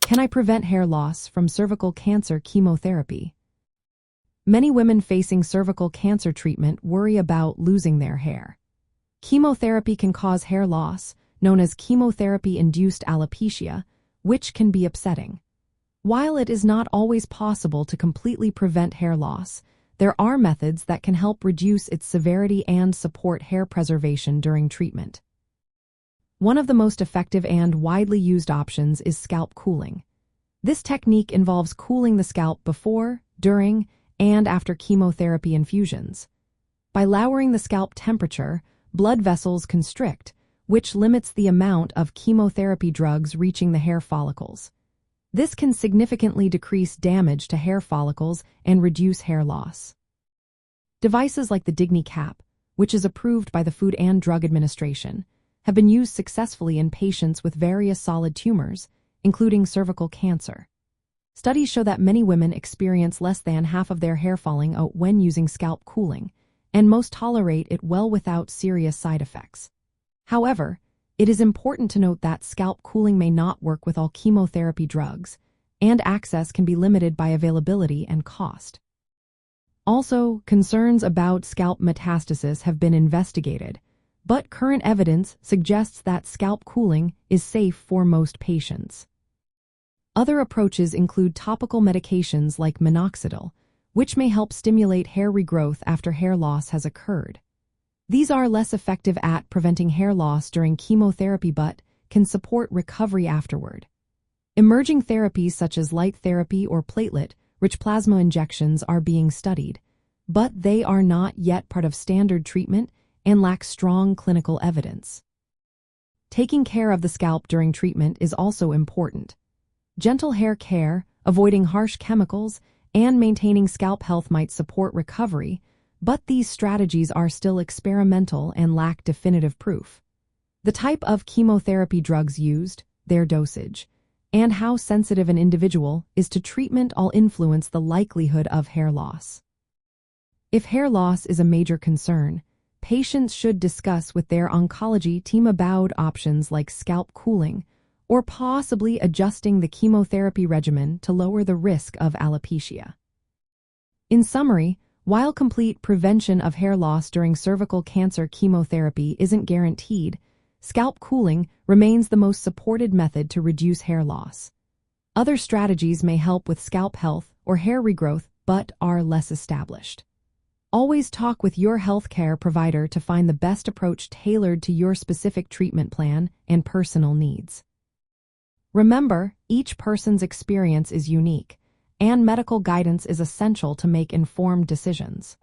Can I prevent hair loss from cervical cancer chemotherapy? Many women facing cervical cancer treatment worry about losing their hair. Chemotherapy can cause hair loss, known as chemotherapy-induced alopecia, which can be upsetting. While it is not always possible to completely prevent hair loss, there are methods that can help reduce its severity and support hair preservation during treatment. One of the most effective and widely used options is scalp cooling. This technique involves cooling the scalp before, during, and after chemotherapy infusions. By lowering the scalp temperature, blood vessels constrict, which limits the amount of chemotherapy drugs reaching the hair follicles. This can significantly decrease damage to hair follicles and reduce hair loss. Devices like the Digni cap, which is approved by the Food and Drug Administration, have been used successfully in patients with various solid tumors, including cervical cancer. Studies show that many women experience less than half of their hair falling out when using scalp cooling, and most tolerate it well without serious side effects. However, it is important to note that scalp cooling may not work with all chemotherapy drugs, and access can be limited by availability and cost. Also, concerns about scalp metastasis have been investigated, but current evidence suggests that scalp cooling is safe for most patients. Other approaches include topical medications like minoxidil, which may help stimulate hair regrowth after hair loss has occurred. These are less effective at preventing hair loss during chemotherapy but can support recovery afterward. Emerging therapies such as light therapy or platelet-rich plasma injections are being studied, but they are not yet part of standard treatment and lack strong clinical evidence. Taking care of the scalp during treatment is also important. Gentle hair care, avoiding harsh chemicals, and maintaining scalp health might support recovery, but these strategies are still experimental and lack definitive proof. The type of chemotherapy drugs used, their dosage, and how sensitive an individual is to treatment all influence the likelihood of hair loss. If hair loss is a major concern, patients should discuss with their oncology team about options like scalp cooling or possibly adjusting the chemotherapy regimen to lower the risk of alopecia. In summary, while complete prevention of hair loss during cervical cancer chemotherapy isn't guaranteed, scalp cooling remains the most supported method to reduce hair loss. Other strategies may help with scalp health or hair regrowth but are less established. Always talk with your healthcare provider to find the best approach tailored to your specific treatment plan and personal needs. Remember, each person's experience is unique, and medical guidance is essential to make informed decisions.